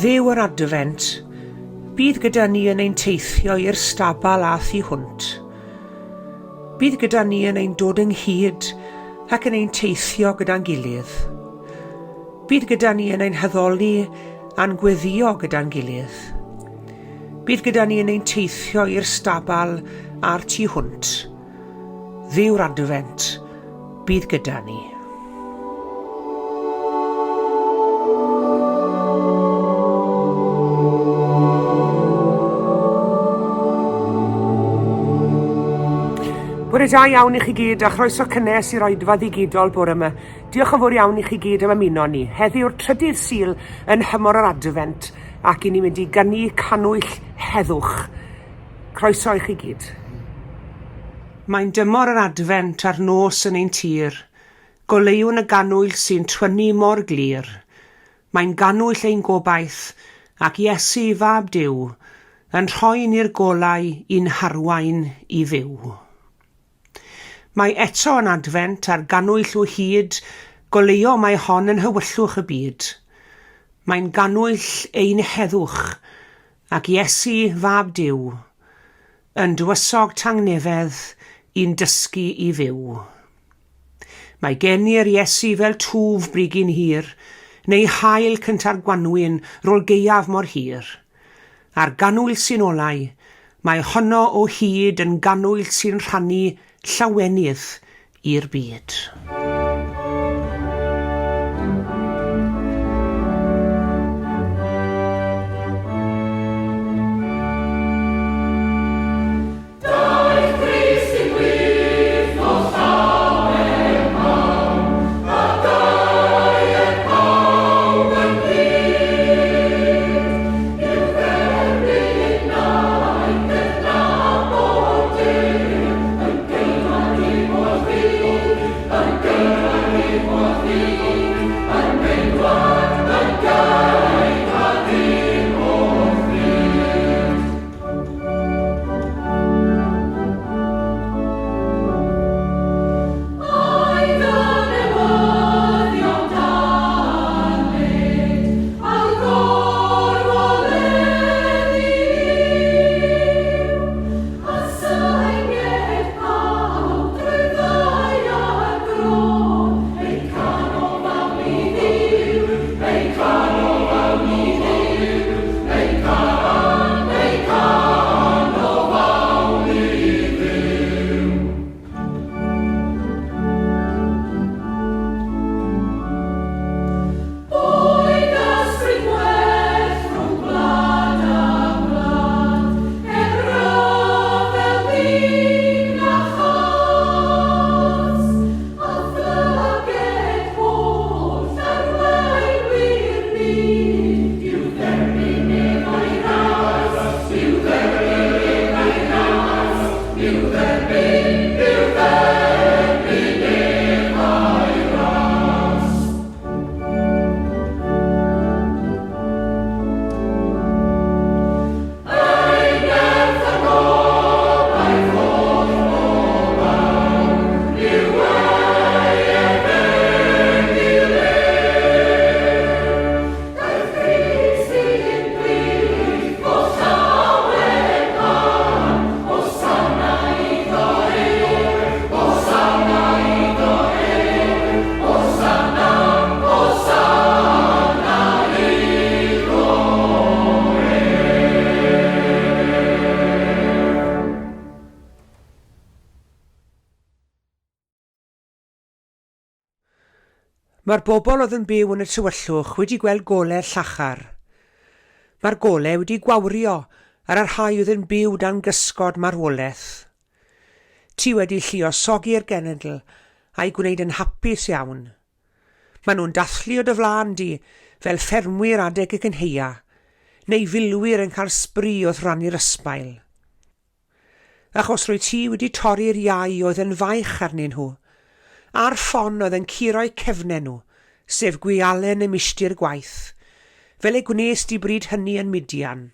Dduw yr Adfent, bydd gyda ni yn ein teithio i'r stabal a thu hwnt. Bydd gyda ni yn ein dod ynghyd ac yn ein teithio gyda'n gilydd. Bydd gyda ni yn ein heddoli a'n gweddio gyda'n gilydd. Bydd gyda ni yn ein teithio i'r stabal a'r tu hwnt. Dduw'r Adfent, bydd gyda ni. Bore da iawn i chi gyd a chroeso cynnes i'r oedfa ddigidol bore yma. Diolch yn fawr iawn i chi gyd am ymuno ni. Heddiw'r trydydd Sul yn hymor yr Adfent ac i ni'n mynd i gynnu cannwyll heddwch. Croeso i chi gyd. Mae'n dymor yr Adfent a'r nos yn ein tir. Goleuwn y gannwyll sy'n twynnu mor glir. Mae'n gannwyll ein gobaith ac Iesu fab Duw yn rhoi ni'r golau i'n harwain i fyw. Mae eto yn Adfent a'r gannwyll o hyd, goleuo mae hon yn hywyllwch y byd. Mae'n gannwyll ein heddwch ac Iesu fab Duw yn dywysog tangnefedd i'n dysgu i fyw. Mae gen i'r Iesu fel twf brigyn hir, neu hael cynta'r gwanwyn rôl gaeaf mor hir. A'r gannwyll sy'n olau, mae honno o hyd yn gannwyll sy'n rhannu llawenydd i'r byd. Mae'r bobl oedd yn byw yn y tywyllwch wedi gweld golau llachar. Mae'r golau wedi gwawrio ar y rhai oedd yn byw dan gysgod marwolaeth. Ti wedi lluosogi'r genedl a'i gwneud yn hapus iawn. Maen nhw'n dathlu o dy flaen di fel ffermwyr adeg y cynheia, neu filwyr yn cael sbri wrth rannu'r ysbail. Achos rwy ti wedi torri'r iau oedd yn faich arnyn nhw, a'r ffon oedd yn curo'u cefnau nhw, sef gwialen y milltir gwaith, fel ei gwnes di bryd hynny yn Midian.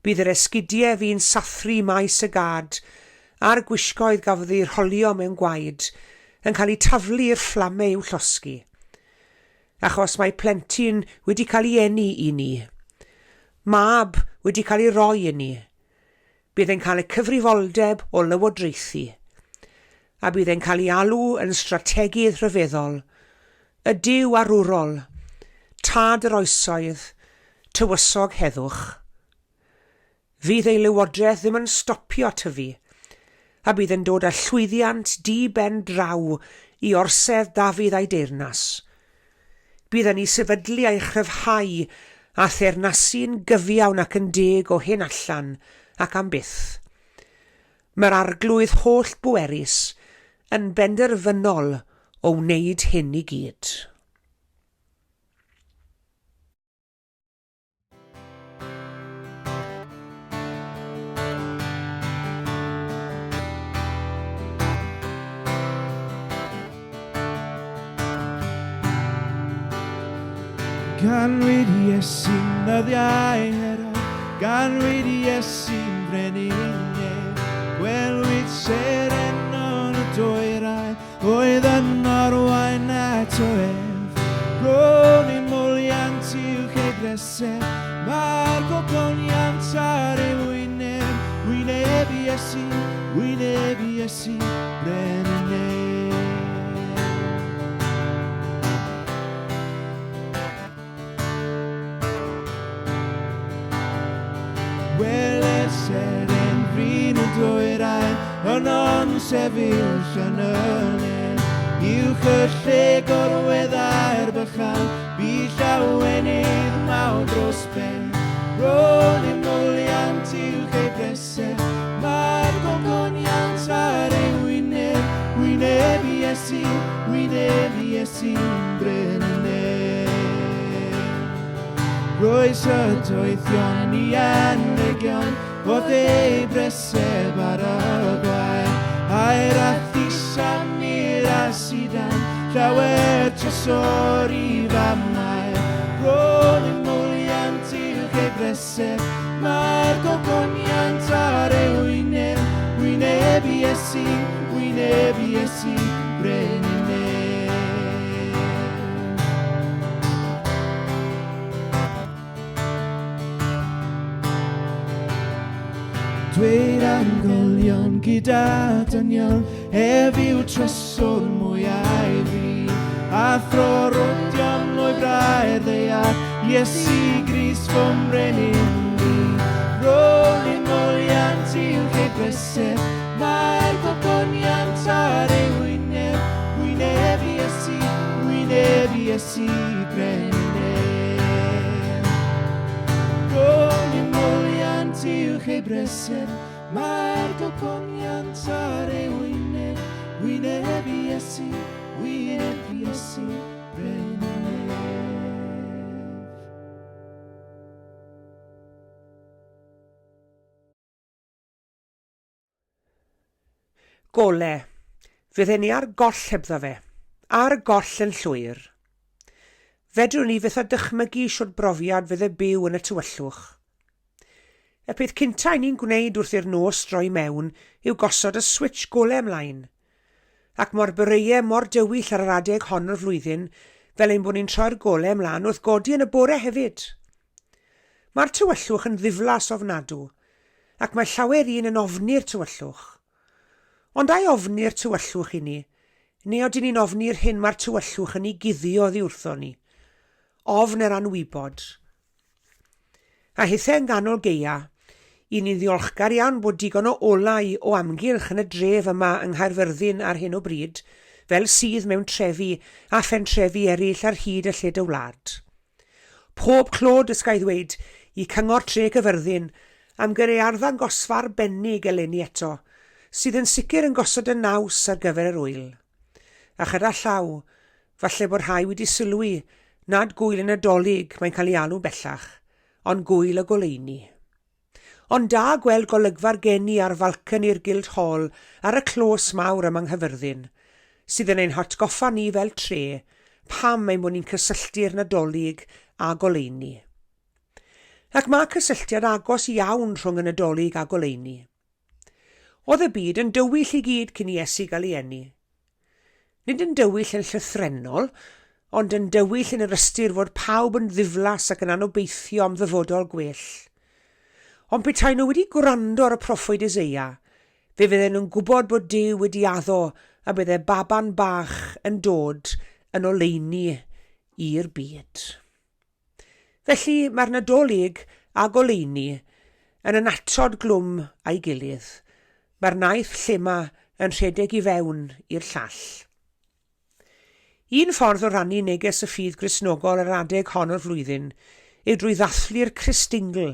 Bydd yr esgidiau fi'n sathru maes y gad, a'r gwisgoedd gafodd ei rholio mewn gwaed, yn cael ei taflu i'r fflamau i'w llosgi. achos mae plentyn wedi cael ei eni i ni. Mab wedi cael ei roi i ni. Bydd e'n cael ei cyfrifoldeb o lywodraethu, a bydd e'n cael ei alw yn strategidd rhyfeddol, y Duw arwrol, tad yr oesoedd, tywysog heddwch. Fydd ei lywodraeth ddim yn stopio tyfu, a bydd yn dod â llwyddiant di-ben draw i orsedd Dafydd a'i deyrnas. Bydd yn ei sefydlu a'i chryfhau a theyrnasu'n gyfiawn ac yn deg o hyn allan ac am byth. Mae'r arglwydd holl bwerus yn benderfynol o wneud hyn i gyd. Gannwyll Iesu'n ddyddiau hero, gannwyll Iesu'n brenhineb, gwelwyd seren o'n y dwyrain, oedd yn arwain at o ef. Ro'n i mwliant i'w chegresef, mae'r gogoniant ar ei wyneb, wyneb Iesu brenhineb. Weles seren brin y dwyrain, yn o'n sefyll yn ylen. Uwch y lle gorweddau'r bychan, bu llawenydd mawr dros ben. Ro'n i mwliant uwch ei bresef, mae'r gogoniant ar ei wyneb, wyneb Iesu brenhineb. Roes y doethion i anregion, oedd ei bresef ar y gwain. A'r athisan i'r asidan, llawer trysor i famau. Ro'n i mwliant i'w ei bresef, mae'r gogoniant ar ei wyneb, wyneb Iesu brenhineb. Dweud angolion gyda dynion, ef yw tryswr mwyaf fi. A throrodion o'i braidd ddeall, Iesu Grist fy mrenhin ni. Ro'n i mwliant i'w ei bresef, mae'r gogoniant ar ei wyneb, wyneb Iesu brenhineb. Ro'n i mwliant i'w ei bresef, mae'r gogoniant ar ei wyneb, wyneb Iesu brenhineb. Gole, fydden ni ar goll hebddo fe, ar goll yn llwyr. Fedrwn ni fyth a dychmygu siwr brofiad fydde byw yn y tywyllwch. Y peth cynta ni'n gwneud wrth i'r nos droi mewn yw gosod y switch gole ymlaen. Ac mor byreuau mor dywyll ar yr adeg hon o'r flwyddyn fel ein bod ni'n troi'r gole ymlaen wrth godi yn y bore hefyd. Mae'r tywyllwch yn ddiflas ofnadw, ac mae llawer un yn ofni'r tywyllwch. Ond ai ofni'r tywyllwch i ni, neu odyn ni'n ofni'r hyn mae'r tywyllwch yn ei guddio oddi wrtho ni? Ofn yr anwybod. A hithau yn ganol geia, i ni'n ddiolchgar iawn bod digon o olau o amgylch yn y dref yma yng Nghaerfyrddin ar hyn o bryd, fel sydd mewn trefi a phentrefi eraill ar hyd y lled y wlad. Pob clod ysgai ddweud i cyngor tre Cyfyrddin am gyrru arddangosfa arbennig eleni eto, sydd yn sicr yn gosod y naws ar gyfer yr wyl. A chyda llaw, falle bod rhai wedi sylwi nad gwyl y Nadolig mae'n cael ei alw bellach, ond gwyl y goleuni. Ond da gweld golygfa'r geni ar falcon i'r Guildhall ar y clos mawr yma Nghaerfyrddin, sydd yn ein hatgoffa ni fel tre pam ein bod ni'n cysylltu'r Nadolig a goleuni. Ac mae cysylltiad agos iawn rhwng y Nadolig a goleuni. Oedd y byd yn dywyll i gyd cyn i Iesu gael ei eni. Nid yn dywyll yn llythrenol, ond yn dywyll yn yr ystyr fod pawb yn ddiflas ac yn anobeithio am ddyfodol gwell. Ond petai nhw wedi gwrando ar y proffwyd Eseia, fe fydden nhw'n gwybod bod Duw wedi addo a bydde baban bach yn dod yn oleuni i'r byd. Felly mae'r Nadolig a goleuni yn yn atod glwm a'i gilydd. Mae'r naeth llema yn rhedeg i fewn i'r llall. Un ffordd o rannu neges y ffydd Gristnogol yr adeg hon o'r flwyddyn yw drwy ddathlu'r Cristingl.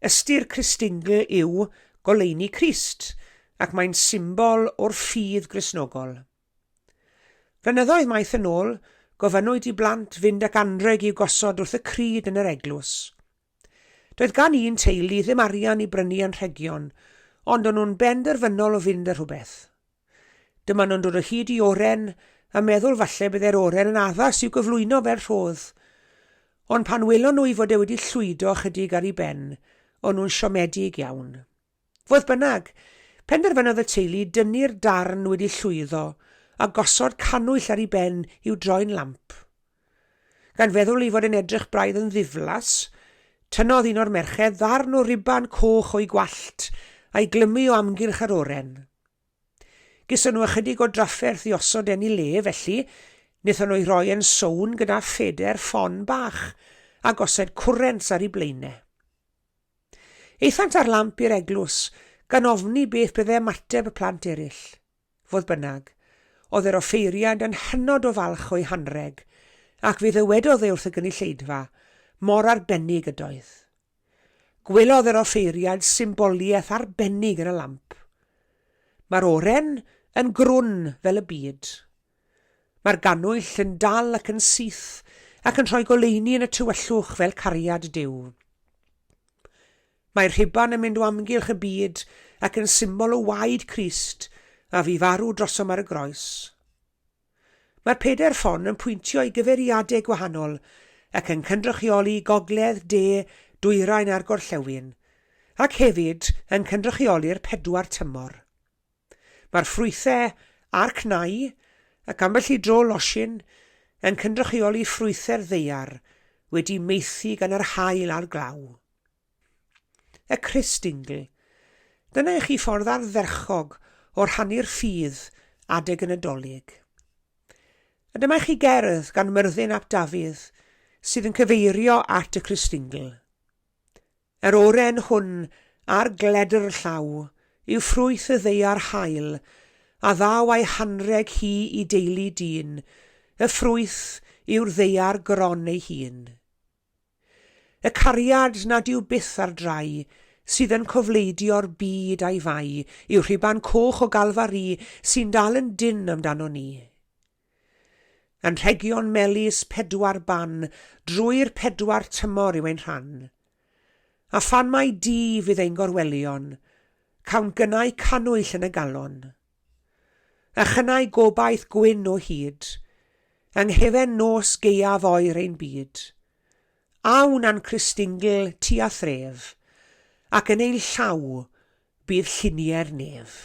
Ystyr Cristingl yw goleuni Crist, ac mae'n symbol o'r ffydd Gristnogol. Flynyddoedd maith yn ôl, gofynnwyd i blant fynd ac anreg i'w gosod wrth y cryd yn yr eglwys. Doedd gan un teulu ddim arian i brynu anrhegion, ond o'n nhw'n benderfynol o fynd ar rhywbeth. Dyma nhw'n dod o hyd i oren a meddwl falle byddai'r oren yn addas i'w gyflwyno fel rhodd. Ond pan welon nhw i fod e wedi llwydo chydig ar ei ben, o'n nhw'n siomedig iawn. Fodd bynnag, penderfynodd y teulu dynnu'r darn wedi llwyddo a gosod cannwyll ar ei ben i'w droi'n lamp. Gan feddwl i fod yn edrych braidd yn ddiflas, tynnodd un o'r merched ddarn o riban coch o'i gwallt a'i glymu o amgylch yr oren. Gyson nhw ychydig o drafferth i osod yn ei le, felly wnaethon nhw roi yn sŵn gyda ffeder ffon bach a gosod cwrent ar ei blaenau. Eithant ar lamp i'r eglwys gan ofni beth bydde ymateb y plant eraill. Fodd bynnag, oedd yr offeiriad yn hynod o falch o'i hanreg, ac fe ddywedodd e wrth y gynulleidfa mor arbennig ydoedd. Gwelodd yr offeiriad symboliaeth arbennig yn y lamp. Mae'r oren yn grwn fel y byd. Mae'r gannwyll yn dal ac yn syth ac yn rhoi goleuni yn y tywyllwch fel cariad Duw. Mae'r rhiban yn mynd o amgylch y byd ac yn symbol o waed Crist a fu farw drosom ar y groes. Mae'r peder ffon yn pwyntio i gyfeiriadau gwahanol ac yn cynrychioli gogledd, de, dwyrain a'r gorllewin, ac hefyd yn cynrychioli'r pedwar tymor. Mae'r ffrwythau a'r cnau, ac ambell i dro losin, yn cynrychioli ffrwythau'r ddeiar wedi meithi gan yr haul a'r glaw. Y Cristingl, dyna i chi ffordd ardderchog o rhannu'r ffydd adeg y Nadolig. A dyma chi gerdd gan Myrddin ap Dafydd sydd yn cyfeirio at y Cristingl. Yr oren hwn a'r gledr llaw yw ffrwyth y ddeiar hael, a ddaw a'i hanreg hi i deulu dyn, y ffrwyth yw'r ddeiar gron ei hun. Y cariad nad yw byth ar drai, sydd yn cofleidio'r byd a'i fai, yw rhiban coch o galfari sy'n dal yn dyn amdano ni. Anrhegion melys pedwar ban, drwy'r pedwar tymor yw ein rhan. A phan mai di fydd ein gorwelion, cawn gynnau cannwyll yn y galon. A chynnau gobaith gwyn o hyd, anghefen nos geiaf oer ein byd. Awn a'n Cristingl tu a thref, ac yn ei llaw bydd lluniau'r nef.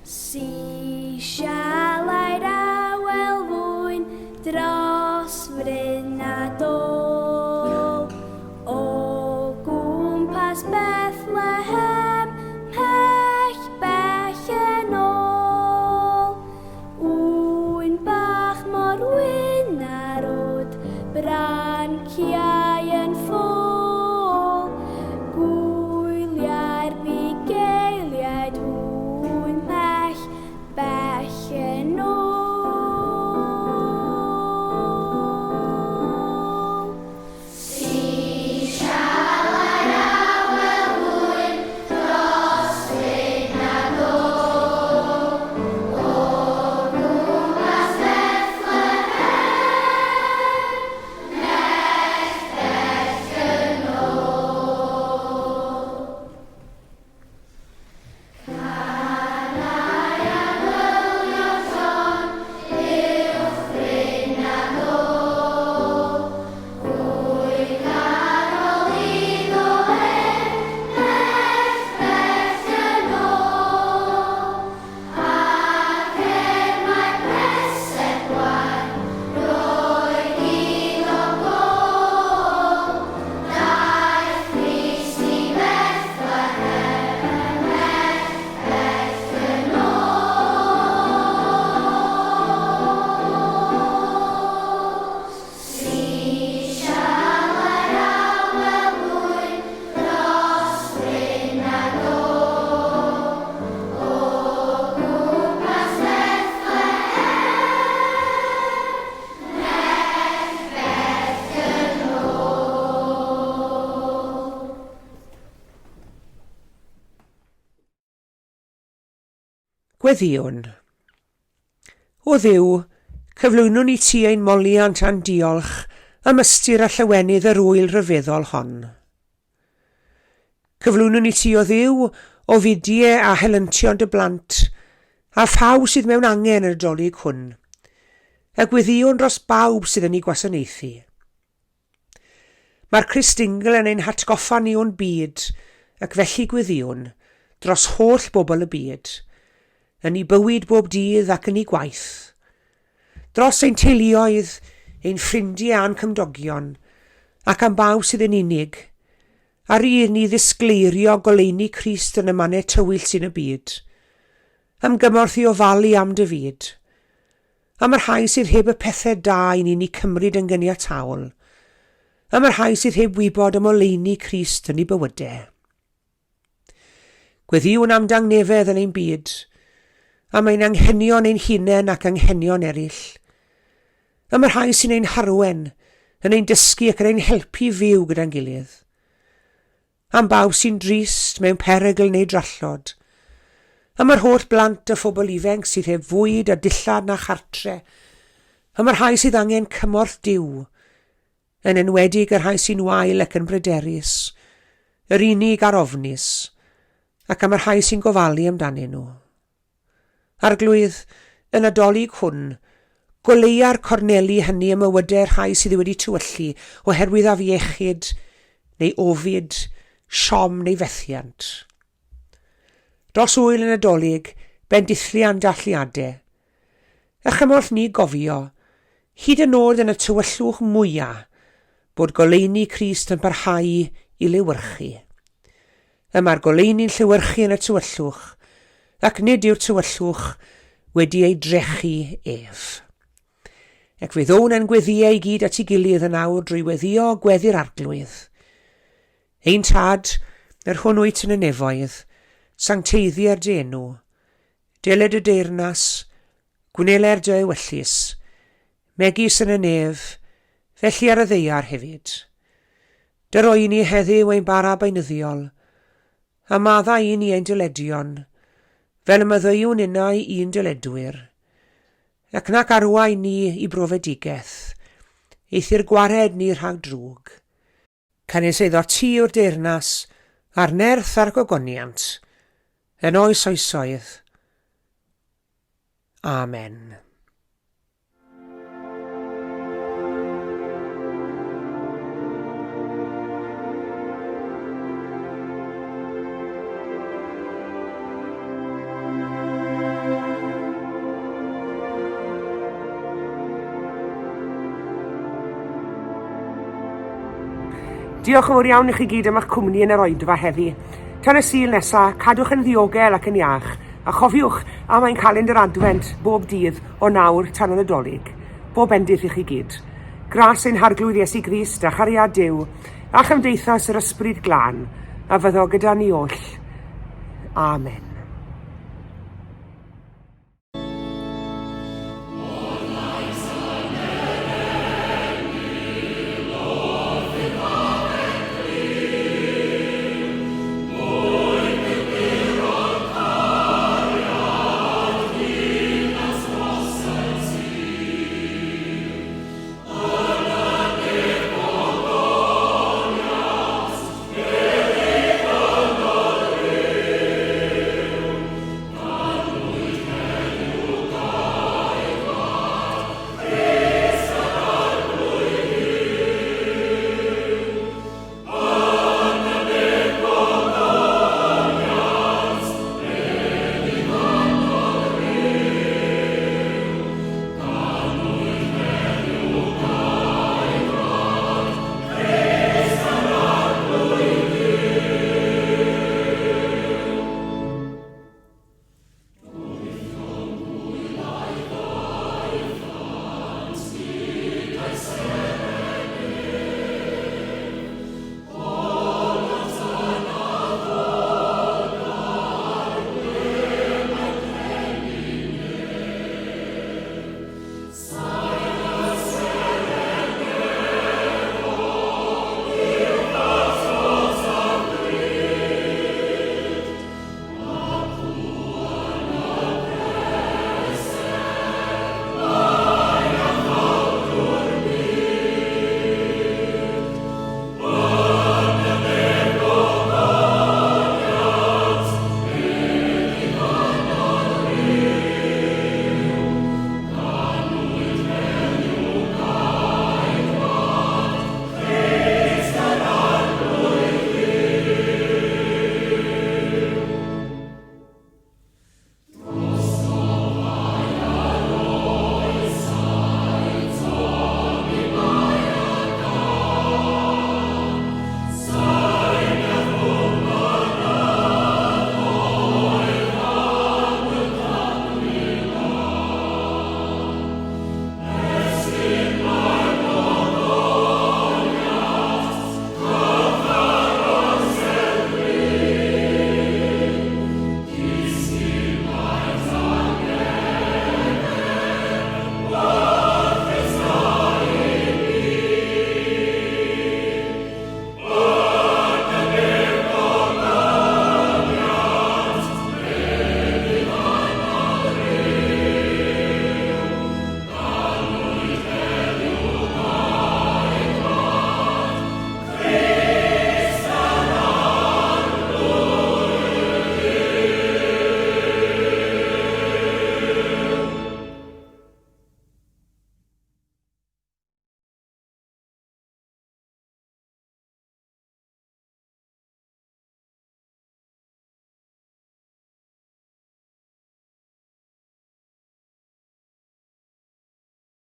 Si sialai'r awel fwyn dros fryn a dôl, o gwmpas Bethlehem pell bell yn ôl. Wyn bach mor wyn a rod, branciau yn ffôl, gwyliau'r bugeiliaid wyn bell yn ôl. Gweddïwn. O Dduw, cyflwynwn ni ti ein moliant a'n diolch am ystyr a llawenydd yr wyl rhyfeddol hon. Cyflwynwn ni ti o Dduw o fudiau a helyntion dy blant, a phaw sydd mewn angen yr dolyg hwn, a gweddïwn dros bawb sydd yn ei gwasanaethu. Mae'r Cristungl yn ein hatgoffa ni o'n byd, ac felly gweddïwn dros holl bobl y byd, yn ei bywyd bob dydd ac yn ei gwaith, dros ein teuluoedd, ein ffrindiau a'n cymdogion, ac am bawb sydd yn unig, ar un ni ddisgleirio goleuni Crist yn y mannau tywyll sy'n y byd, am gymorth i ofalu am dy fyd, am yr rhai sydd heb y pethau da i ni'n ei cymryd yn gyniataol, am yr rhai sydd heb wybod am oleuni Crist yn ei bywydau. Gweddïwn am dangnefedd yn ein byd, am ein anghenion ein hunain ac anghenion eraill, am yr rhai sy'n ein harwen, yn ein dysgu ac yn ein helpu fyw gyda'n gilydd, am bawb sy'n drist mewn perygl neu drallod, am yr holl blant a phobl ifanc sydd heb fwyd a dillad na chartre, am yr rhai sydd angen cymorth Duw, yn enwedig yr rhai sy'n wael ac yn bryderus, yr unig ar ofnus, ac am yr rhai sy'n gofalu amdanyn nhw. Arglwydd, yn y dolyg hwn, goleua'r corneli hynny ym mywydau'r rhai sydd wedi tywyllu oherwydd afiechyd, neu ofid, siom neu fethiant. Dros wyl yn y dolyg, bendithlian dalliadau. A chymorth ni gofio, hyd yn oed yn y tywyllwch mwyaf, bod goleuni Crist yn parhau i lywyrchu. Yma'r goleuni'n llywyrchu yn y tywyllwch, ac nid yw'r tywyllwch wedi ei drechu ef. Ac fydd o'n yn gweddiau i gyd at ei gilydd yn awr drwy weddio gweddi'r arglwydd. Ein tad, yr hwn wyt yn y nefoedd, sancteiddiau'r dy enw, deled y deyrnas, gwneler dy ewyllus, megis yn y nef, felly ar y ddeiar hefyd. Dyr o'i ni heddiw ein bara baenyddiol, a madda i ni ein dyledion, fel y myddeiwn unau un dyledwyr, ac nac arwai ni i brofedigaeth, eithyr gwared ni rhag drwg. Cynnes eiddo ti o'r deyrnas, a'r nerth a'r gogoniant, yn oes oesoedd. Amen. Diolch yn fawr iawn i chi gyd am eich cwmni yn yr oedfa heddi. Tan y Sul nesaf, cadwch yn ddiogel ac yn iach, a chofiwch am ein calendr Adfent bob dydd o nawr tan yn y dolyg. Bob bendith i chi gyd. Gras ein harglwydd Iesu Grist a chariad Duw, a chymdeithas yr ysbryd glân, a fyddo gyda ni oll. Amen.